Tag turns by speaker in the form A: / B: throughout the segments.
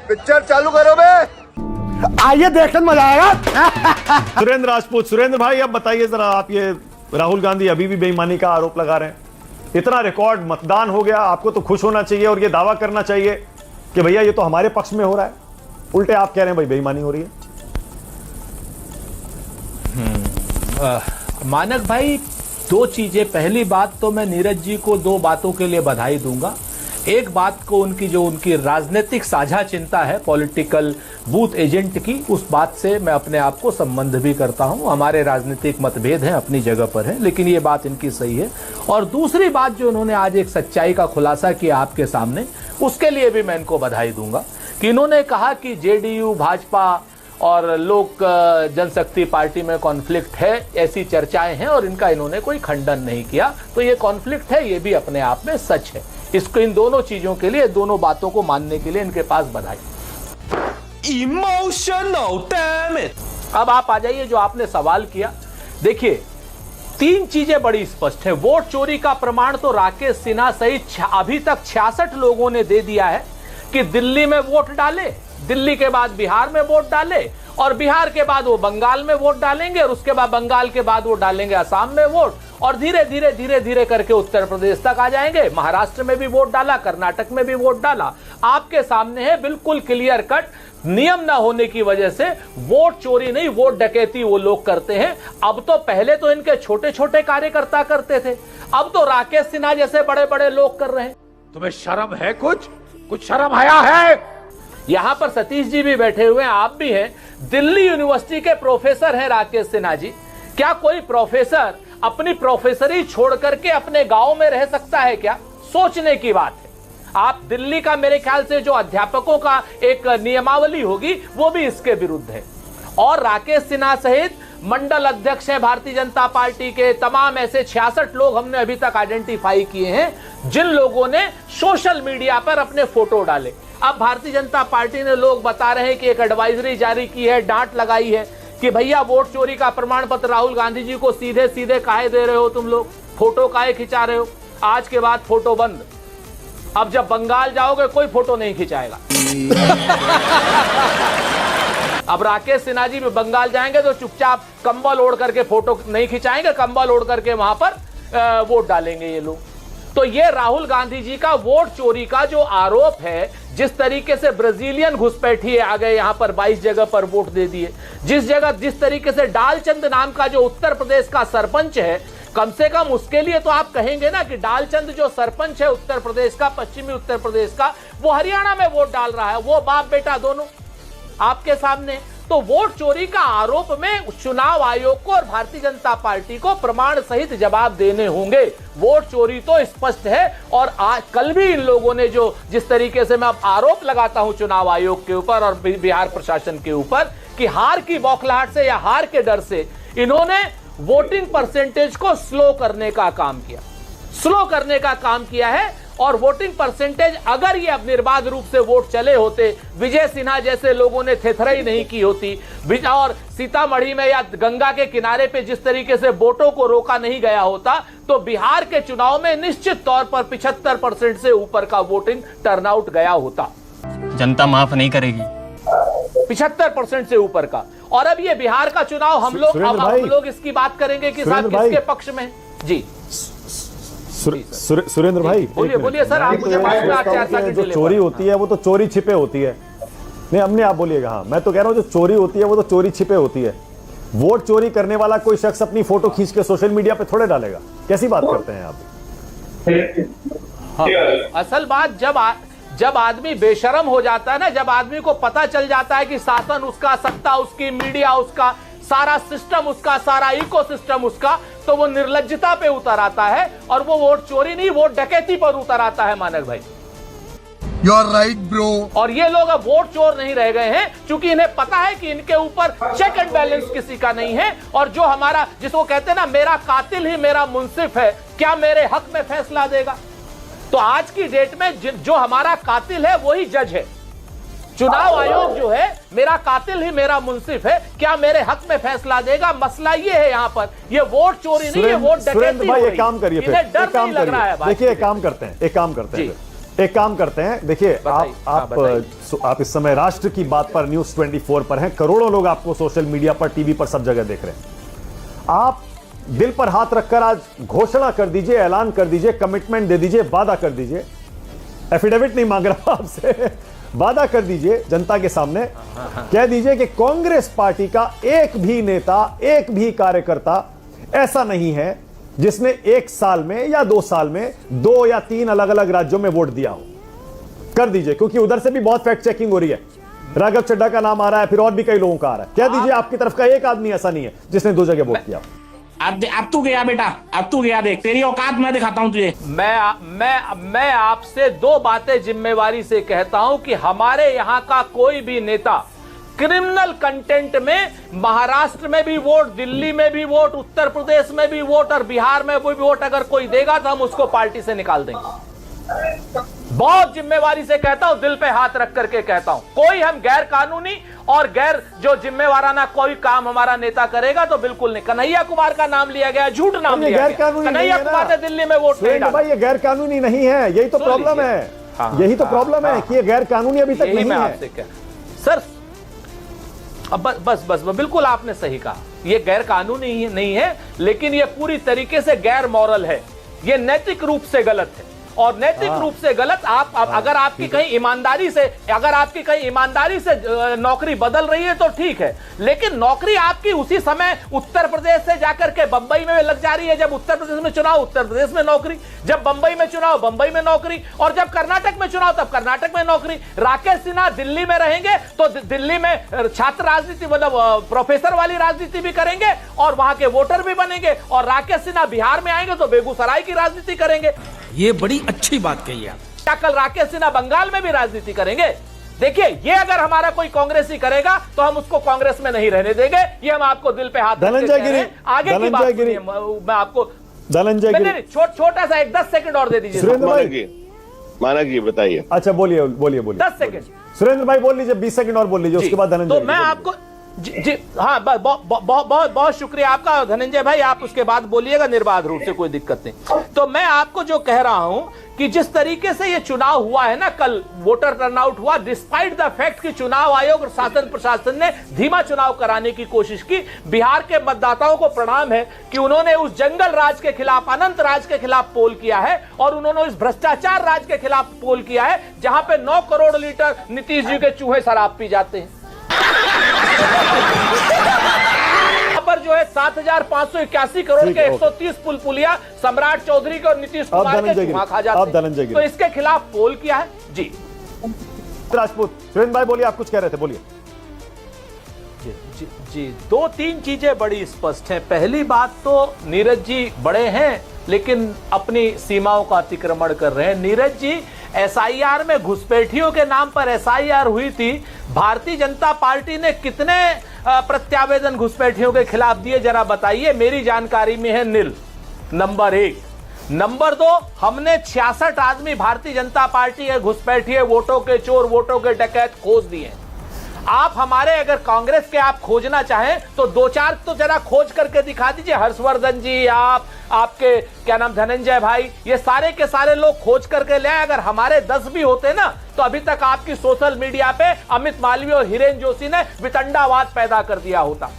A: Picture चालू करो बे।
B: आइए देखने मजा आएगा।
C: सुरेंद्र राजपूत, सुरेंद्र भाई अब बताइए जरा, आप ये राहुल गांधी अभी भी बेईमानी का आरोप लगा रहे हैं, इतना रिकॉर्ड मतदान हो गया, आपको तो खुश होना चाहिए और ये दावा करना चाहिए कि भैया ये तो हमारे पक्ष में हो रहा है, उल्टे आप कह रहे हैं भाई बेईमानी हो रही है।
D: मानक भाई, दो चीजें। पहली बात तो मैं नीरज जी को दो बातों के लिए बधाई दूंगा। एक बात को उनकी राजनीतिक साझा चिंता है पॉलिटिकल बूथ एजेंट की, उस बात से मैं अपने आप को संबंध भी करता हूं। हमारे राजनीतिक मतभेद हैं, अपनी जगह पर हैं, लेकिन ये बात इनकी सही है। और दूसरी बात जो उन्होंने आज एक सच्चाई का खुलासा किया आपके सामने, उसके लिए भी मैं इनको बधाई दूंगा कि इन्होंने कहा कि जेडीयू, भाजपा और लोक जनशक्ति पार्टी में कॉन्फ्लिक्ट है, ऐसी चर्चाएं हैं और इनका इन्होंने कोई खंडन नहीं किया। तो ये कॉन्फ्लिक्ट है, ये भी अपने आप में सच है। इसको, इन दोनों चीजों के लिए, दोनों बातों को मानने के लिए इनके पास बधाई।
E: Emotional damn it.
D: अब आप आ जाइए जो आपने सवाल किया। देखिए, तीन चीजें बड़ी स्पष्ट है। वोट चोरी का प्रमाण तो राकेश सिन्हा सहित अभी तक 66 लोगों ने दे दिया है कि दिल्ली में वोट डाले, दिल्ली के बाद बिहार में वोट डाले और बिहार के बाद वो बंगाल में वोट डालेंगे और उसके बाद बंगाल के बाद वो डालेंगे असम में वोट और धीरे धीरे करके उत्तर प्रदेश तक आ जाएंगे। महाराष्ट्र में भी वोट डाला, कर्नाटक में भी वोट डाला। आपके सामने है, बिल्कुल क्लियर कट। नियम ना होने की वजह से वोट चोरी नहीं, वोट डकैती वो लोग करते हैं। अब तो पहले तो इनके छोटे छोटे कार्यकर्ता करते थे, अब तो राकेश सिन्हा जैसे बड़े बड़े लोग कर रहे हैं।
E: तुम्हें शर्म है? कुछ शर्म आया है?
D: यहां पर सतीश जी भी बैठे हुए हैं, आप भी हैं। दिल्ली यूनिवर्सिटी के प्रोफेसर हैं राकेश सिन्हा जी। क्या कोई प्रोफेसर अपनी प्रोफेसरी छोड़ करके अपने गांव में रह सकता है क्या? सोचने की बात है। आप दिल्ली का, मेरे ख्याल से जो अध्यापकों का एक नियमावली होगी वो भी इसके विरुद्ध है। और राकेश सिन्हा सहित मंडल अध्यक्ष है भारतीय जनता पार्टी के, तमाम ऐसे 66 लोग हमने अभी तक आइडेंटिफाई किए हैं जिन लोगों ने सोशल मीडिया पर अपने फोटो डाले। अब भारतीय जनता पार्टी ने, लोग बता रहे हैं कि एक एडवाइजरी जारी की है, डांट लगाई है कि भैया वोट चोरी का प्रमाण पत्र राहुल गांधी जी को सीधे सीधे काहे दे रहे हो, तुम लोग फोटो काहे खिंचा रहे हो, आज के बाद फोटो बंद। अब जब बंगाल जाओगे कोई फोटो नहीं खिंचाएगा। अब राकेश सिन्हा जी भी बंगाल जाएंगे तो चुपचाप कंबल ओढ़ करके फोटो नहीं खिंचाएंगे, कंबल ओढ़ करके वहां पर वोट डालेंगे ये लोग। तो ये राहुल गांधी जी का वोट चोरी का जो आरोप है, जिस तरीके से ब्राजीलियन घुसपैठिए आ गए यहां पर 22 जगह पर वोट दे दिए, जिस तरीके से डालचंद नाम का जो उत्तर प्रदेश का सरपंच है, कम से कम उसके लिए तो आप कहेंगे ना कि डालचंद जो सरपंच है उत्तर प्रदेश का, पश्चिमी उत्तर प्रदेश का, वो हरियाणा में वोट डाल रहा है, वो बाप बेटा दोनों आपके सामने। तो वोट चोरी का आरोप में चुनाव आयोग को और भारतीय जनता पार्टी को प्रमाण सहित जवाब देने होंगे। वोट चोरी तो स्पष्ट है। और आज कल भी इन लोगों ने जो, जिस तरीके से मैं अब आरोप लगाता हूं चुनाव आयोग के ऊपर और बिहार प्रशासन के ऊपर कि हार की बौखलाहट से या हार के डर से इन्होंने वोटिंग परसेंटेज को स्लो करने का काम किया है। और वोटिंग परसेंटेज, अगर ये अब निर्बाध रूप से वोट चले होते, विजय सिन्हा जैसे लोगों ने थेथराई नहीं की होती, और सीतामढ़ी में या गंगा के किनारे पे जिस तरीके से वोटों को रोका नहीं गया होता, तो बिहार के चुनाव में निश्चित तौर पर 75% से ऊपर का वोटिंग टर्नआउट गया होता।
F: जनता माफ नहीं करेगी।
D: 75% से ऊपर का। और अब ये बिहार का चुनाव हम लोग इसकी बात करेंगे कि साहब किसके पक्ष में। जी
C: सुरेंद्र भाई
D: बोलिए सर, आप मुझे
C: जो चोरी होती है वो तो चोरी छिपे होती है। नहीं, हमने आप बोलिएगा। हाँ, मैं तो कह रहा हूँ जो चोरी होती है वो तो चोरी छिपे होती है। वोट चोरी करने वाला कोई शख्स अपनी फोटो खींच के सोशल मीडिया पे थोड़े डालेगा। कैसी बात करते हैं आप?
D: हाँ, असल बात जब आदमी बेशरम हो जाता है ना, जब आदमी को पता चल जाता है कि शासन उसका, सत्ता उसकी, मीडिया उसका, सारा सिस्टम उसका, सारा इकोसिस्टम उसका, तो वो निर्लज्जता पे उतर आता है और वो वोट चोरी नहीं, वोट डकैती पर उतर आता है। मानक भाई,
A: यू आर राइट ब्रो।
D: और ये लोग अब वोट चोर नहीं रह गए हैं, क्योंकि इन्हें पता है कि इनके ऊपर चेक एंड बैलेंस किसी का नहीं है। और जो हमारा, जिसको कहते हैं ना, मेरा कातिल ही मेरा मुंसिफ है, क्या मेरे हक में फैसला देगा? तो आज की डेट में जो हमारा कातिल है वही जज है। चुनाव आयोग जो है, मेरा कातिल ही मेरा मुंसिफ है, क्या मेरे हक में फैसला देगा? मसला ये है यहाँ पर, ये वोट चोरी नहीं है, वोट डकैती।
C: भाई एक काम करिए,
D: इन्हें डर नहीं लग रहा है।
C: देखिए एक काम करते हैं, एक काम करते हैं, देखिए आप इस समय राष्ट्र की बात पर न्यूज़ 24 पर हैं, करोड़ों लोग आपको सोशल मीडिया पर, टीवी पर, सब जगह देख रहे हैं। आप दिल पर हाथ रखकर आज घोषणा कर दीजिए, ऐलान कर दीजिए, कमिटमेंट दे दीजिए, वादा कर दीजिए, एफिडेविट नहीं मांग रहा आपसे, वादा कर दीजिए जनता के सामने, कह दीजिए कि कांग्रेस पार्टी का एक भी नेता, एक भी कार्यकर्ता ऐसा नहीं है जिसने 1 साल में या 2 साल में 2 या 3 अलग अलग राज्यों में वोट दिया हो। कर दीजिए, क्योंकि उधर से भी बहुत फैक्ट चेकिंग हो रही है। राघव चड्ढा का नाम आ रहा है, फिर और भी कई लोगों का आ रहा है। कह दीजिए आपकी तरफ का एक आदमी ऐसा नहीं है जिसने 2 जगह वोट किया।
G: अब तू गया बेटा, अब तू गया, देख तेरी औकात मैं दिखाता हूं तुझे।
D: मैं आपसे 2 बातें जिम्मेवारी से कहता हूं कि हमारे यहां का कोई भी नेता क्रिमिनल कंटेंट में महाराष्ट्र में भी वोट, दिल्ली में भी वोट, उत्तर प्रदेश में भी वोट और बिहार में भी वोट अगर कोई देगा तो हम उसको पार्टी से निकाल देंगे। बहुत जिम्मेवारी से कहता हूं, दिल पे हाथ रख करके कहता हूं। कोई हम गैर कानूनी और गैर जो जिम्मेवाराना कोई काम हमारा नेता करेगा तो बिल्कुल नहीं। कन्हैया कुमार का नाम लिया गया, झूठ नाम लिया गया। कन्हैया कुमार ने दिल्ली में वोट नहीं डाला।
C: भाई ये गैर कानूनी नहीं है, यही तो प्रॉब्लम है। यही तो प्रॉब्लम है कि ये गैर कानूनी अभी तक नहीं है
D: सर। अब बस बिल्कुल आपने सही कहा, ये गैर कानूनी नहीं है, लेकिन ये पूरी तरीके से गैर मॉरल है, ये नैतिक रूप से गलत है। और नैतिक रूप से गलत अगर आपकी कहीं ईमानदारी से नौकरी बदल रही है तो ठीक है, लेकिन नौकरी आपकी उसी समय उत्तर प्रदेश से जाकर के बंबई में लग जा रही है। जब उत्तर प्रदेश में चुनाव, उत्तर प्रदेश में नौकरी, जब बंबई में चुनाव, बंबई में नौकरी, और जब कर्नाटक में चुनाव तब कर्नाटक में नौकरी। राकेश सिन्हा दिल्ली में रहेंगे तो दिल्ली में छात्र राजनीति, मतलब प्रोफेसर वाली राजनीति भी करेंगे और वहां के वोटर भी बनेंगे। और राकेश सिन्हा बिहार में आएंगे तो बेगूसराय की राजनीति करेंगे।
G: ये बड़ी अच्छी बात कही आप।
D: क्या कल राकेश सिन्हा बंगाल में भी राजनीति करेंगे? देखिए, ये अगर हमारा कोई कांग्रेसी करेगा तो हम उसको कांग्रेस में नहीं रहने देंगे। ये हम आपको दिल पे हाथ रख के कह रहे हैं। आगे की बात सुनिए, मैं आपको छोटा सा 10 सेकंड और दे दीजिए।
H: मानक जी बताइए।
C: अच्छा बोलिए
D: 10 सेकंड
C: सुरेंद्र भाई बोल लीजिए, 20 सेकंड और बोल लीजिए, उसके बाद धनंजय।
D: तो मैं आपको जी हाँ, बहुत शुक्रिया आपका धनंजय भाई, आप उसके बाद बोलिएगा निर्बाध रूप से, कोई दिक्कत नहीं। तो मैं आपको जो कह रहा हूं कि जिस तरीके से ये चुनाव हुआ है ना, कल वोटर टर्नआउट हुआ, डिस्पाइट द फैक्ट कि चुनाव आयोग और शासन प्रशासन ने धीमा चुनाव कराने की कोशिश की। बिहार के मतदाताओं को प्रणाम है कि उन्होंने उस जंगल राज के खिलाफ, अनंत राज के खिलाफ पोल किया है, और उन्होंने इस भ्रष्टाचार राज के खिलाफ पोल किया है, जहां पे 9 करोड़ लीटर नीतीश जी के चूहे शराब पी जाते हैं। पर जो है 7,581 करोड़ के 130 पुलिया सम्राट चौधरी के और नीतीश कुमार के चूहा खा जाते हैं। तो इसके खिलाफ पोल किया है जी।
C: राजपूत, सुरेंद्र भाई बोलिए, आप कुछ कह रहे थे, बोलिए।
D: जी 2-3 चीजें बड़ी स्पष्ट हैं। पहली बात तो नीरज जी बड़े हैं लेकिन अपनी सीमाओं का अतिक्रमण कर रहे हैं। नीरज जी, एसआईआर में घुसपैठियों के नाम पर एसआईआर हुई थी, भारतीय जनता पार्टी ने कितने प्रत्यावेदन घुसपैठियों के खिलाफ दिए जरा बताइए। मेरी जानकारी में है निल, नंबर 1। नंबर 2, हमने 66 आदमी भारतीय जनता पार्टी के घुसपैठिए, वोटों के चोर, वोटों के डकैत खोज दिए। आप हमारे अगर कांग्रेस के आप खोजना चाहें तो 2-4 तो जरा खोज करके दिखा दीजिए। हर्षवर्धन जी, आपके क्या नाम, धनंजय भाई, ये सारे के सारे लोग खोज करके ले आए। अगर हमारे 10 भी होते ना तो अभी तक आपकी सोशल मीडिया पे अमित मालवीय और हिरेन जोशी ने वितंडावाद पैदा कर दिया होता।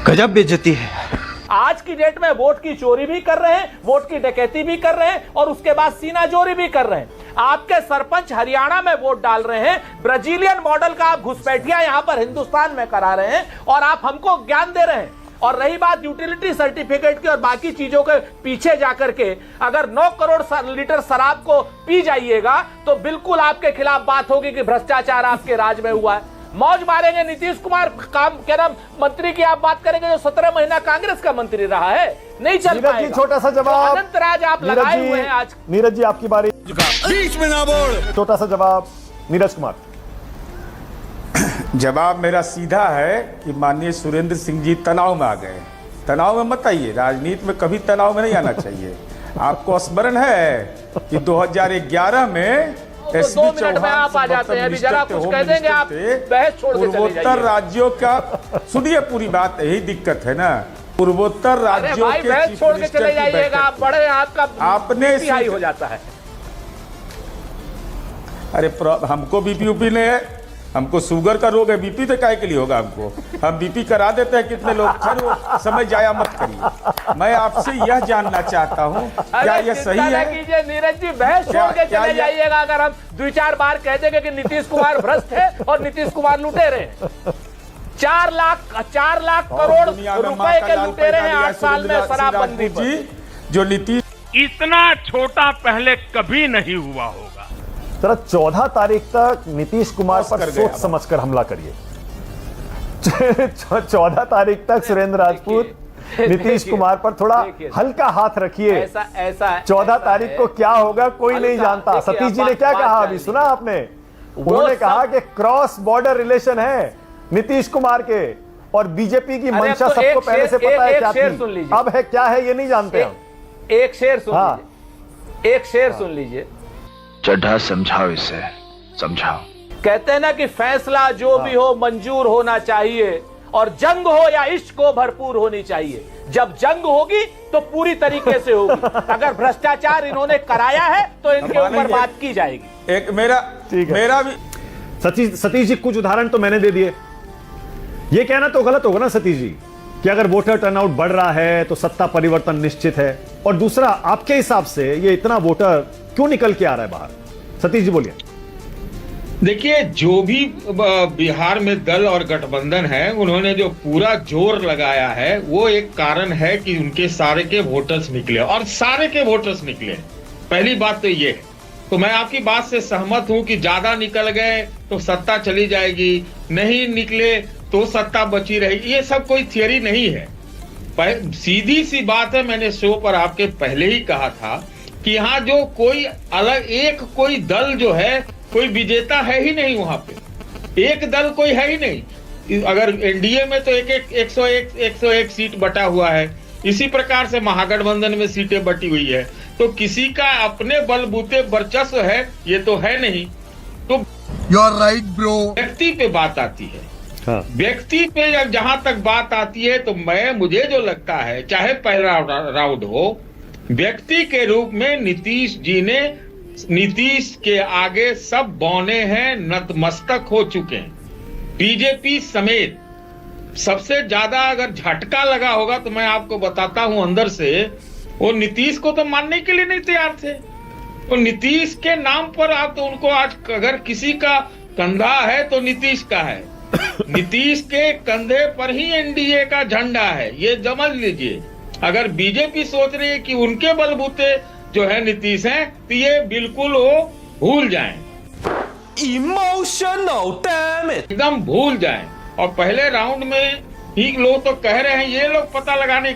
F: गजब बेइज्जती है।
D: आज की डेट में वोट की चोरी भी कर रहे हैं, वोट की डकैती भी कर रहे हैं और उसके बाद सीनाजोरी भी कर रहे हैं। आपके सरपंच हरियाणा में वोट डाल रहे हैं, ब्राजीलियन मॉडल का आप घुसपैठिया यहां पर हिंदुस्तान में करा रहे हैं और आप हमको ज्ञान दे रहे हैं। और रही बात यूटिलिटी सर्टिफिकेट की और बाकी चीजों के पीछे जाकर के, अगर 9 करोड़ लीटर शराब को पी जाइएगा तो बिल्कुल आपके खिलाफ बात होगी कि भ्रष्टाचार आपके राज में हुआ है। मौज मारेंगे नीतीश कुमार, काम क्या नाम मंत्री की आप बात करेंगे जो 17 महीना कांग्रेस का मंत्री रहा है, नहीं चल पाएगा।
C: छोटा सा जवाब,
D: अनंत राज आप लगाए हुए हैं आज।
C: नीरज जी आपकी बारी,
A: बीच में ना बोल।
C: छोटा सा जवाब नीरज कुमार।
I: जवाब मेरा सीधा है कि माननीय सुरेंद्र सिंह जी तनाव में आ गए। तनाव में मत आइए, राजनीति में कभी तनाव में नहीं आना चाहिए। आपको स्मरण है कि 2011 में
D: तो 2 मिनट में आप आ जाते हैं, अभी जरा कुछ कह देंगे आप, बहस छोड़ के चले जाइए।
I: पूर्वोत्तर राज्यों का सुनिए, पूरी बात यही दिक्कत है ना, पूर्वोत्तर राज्यों के
D: बहस छोड़ के चले जाइएगा, आप बड़े, आपका
I: आपने
D: हाई हो जाता है।
I: अरे हमको बीपी उपी नहीं है, हमको शुगर का रोग है, बीपी तो काहे के लिए होगा हमको? हम बीपी करा देते हैं कितने लोग। खैर वो समय जाया मत करिए। मैं आपसे यह जानना चाहता हूँ, क्या यह सही है?
D: कीजिए नीरज जी, बहस छोड़ के चले जाइएगा अगर हम 2-4 बार कह देंगे कि नीतीश कुमार भ्रष्ट है और नीतीश कुमार लुटेरे हैं। 4 लाख करोड़ रुपए के लुटेरे हैं 8 साल में शराबबंदी पर।
I: जो नीतीश
E: इतना छोटा पहले कभी नहीं हुआ होगा।
C: जरा 14 तारीख तक नीतीश कुमार पर सोच समझकर हमला करिए। 14 तारीख तक सुरेंद्र राजपूत नीतीश कुमार पर थोड़ा हल्का हाथ रखिए।
D: ऐसा
C: 14 तारीख को क्या होगा कोई नहीं जानता। सतीश जी ने क्या कहा अभी सुना आपने? उन्होंने कहा कि क्रॉस बॉर्डर रिलेशन है नीतीश कुमार के और बीजेपी की मंशा सबको पहले से पता है क्या थी, अब है क्या है ये नहीं जानते हम।
D: एक शेर सुन लीजिए, एक शेर सुन लीजिए।
F: चड्ढा समझाओ इसे, समझाओ।
D: कहते हैं ना कि फैसला जो भी हो मंजूर होना चाहिए और जंग हो या इश्क हो भरपूर होनी चाहिए। जब जंग होगी तो पूरी तरीके से होगी। अगर भ्रष्टाचार इन्होंने कराया है तो इनके ऊपर बात की जाएगी।
I: एक मेरा भी
C: सतीश जी कुछ उदाहरण तो मैंने दे दिए। ये कहना तो गलत होगा ना सतीश जी कि अगर वोटर टर्नआउट बढ़ रहा है तो सत्ता परिवर्तन निश्चित है। और दूसरा, आपके हिसाब से ये इतना वोटर क्यों निकल के आ रहा है बाहर? सतीश जी बोलिए।
J: देखिए, जो भी बिहार में दल और गठबंधन है उन्होंने जो पूरा जोर लगाया है वो एक कारण है कि उनके सारे के वोटर्स निकले और सारे के वोटर्स निकले। पहली बात तो ये है। तो मैं आपकी बात से सहमत हूं कि ज्यादा निकल गए तो सत्ता चली जाएगी, नहीं निकले तो सत्ता बची रहेगी। ये सब कोई थियरी नहीं है। सीधी सी बात है, मैंने शो पर आपके पहले ही कहा था कि यहाँ जो कोई अलग एक कोई दल जो है कोई विजेता है ही नहीं। वहां पे एक दल कोई है ही नहीं। अगर एनडीए में तो 101 सीट बटा हुआ है, इसी प्रकार से महागठबंधन में सीटें बटी हुई है। तो किसी का अपने बलबूते वर्चस्व है ये तो है नहीं। तो
A: यू आर राइट ब्रो।
J: व्यक्ति पे बात आती है। व्यक्ति पे जब जहां तक बात आती है तो मुझे जो लगता है, चाहे पहला राउंड हो, व्यक्ति के रूप में नीतीश जी ने नीतीश के आगे सब बौने हैं, नतमस्तक हो चुके हैं। बीजेपी समेत सबसे ज्यादा अगर झटका लगा होगा तो मैं आपको बताता हूं अंदर से, वो नीतीश को तो मानने के लिए नहीं तैयार थे। तो नीतीश के नाम पर आप तो उनको आज अगर किसी का कंधा है तो नीतीश का है। नीतीश के कंधे पर ही एनडीए का झंडा है, ये समझ लीजिए। अगर बीजेपी सोच रही है कि उनके बलबूते जो है नीतीश हैं, तो ये बिल्कुल वो भूल जाएं,
F: इमोशनल डैमेज,
J: एकदम भूल जाएं। और पहले राउंड में ही लोग तो कह रहे हैं, ये लोग पता लगाने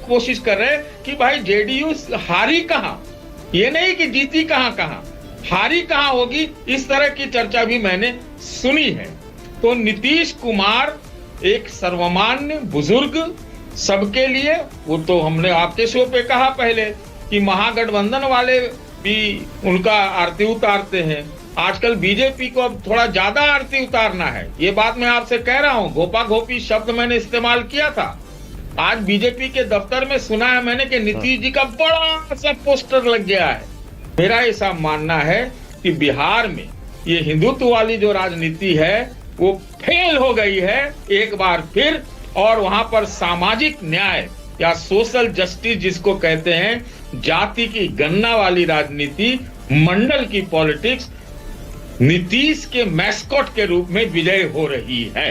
J: कोशिश कर रहे हैं कि भाई जेडीयू हारी कहां, ये नहीं कि जीती कहां, हारी कहां होगी। इस तरह की चर्चा भी मैंने सुनी है। तो नीतीश कुमार एक सर्वमान्य बुजुर्ग सबके लिए, वो तो हमने आपके शो पे कहा पहले कि महागठबंधन वाले भी उनका आरती उतारते हैं। आजकल बीजेपी को अब थोड़ा ज्यादा आरती उतारना है, ये बात मैं आपसे कह रहा हूं। गोपा गोपी शब्द मैंने इस्तेमाल किया था। आज बीजेपी के दफ्तर में सुना है मैंने कि नीतीश जी का बड़ा सा पोस्टर लग गया है। मेरा ऐसा मानना है कि बिहार में ये हिंदुत्व वाली जो राजनीति है वो फेल हो गई है एक बार फिर, और वहां पर सामाजिक न्याय या सोशल जस्टिस जिसको कहते हैं, जाति की गणना वाली राजनीति, मंडल की पॉलिटिक्स नीतीश के मैस्कॉट के रूप में विजय हो रही है।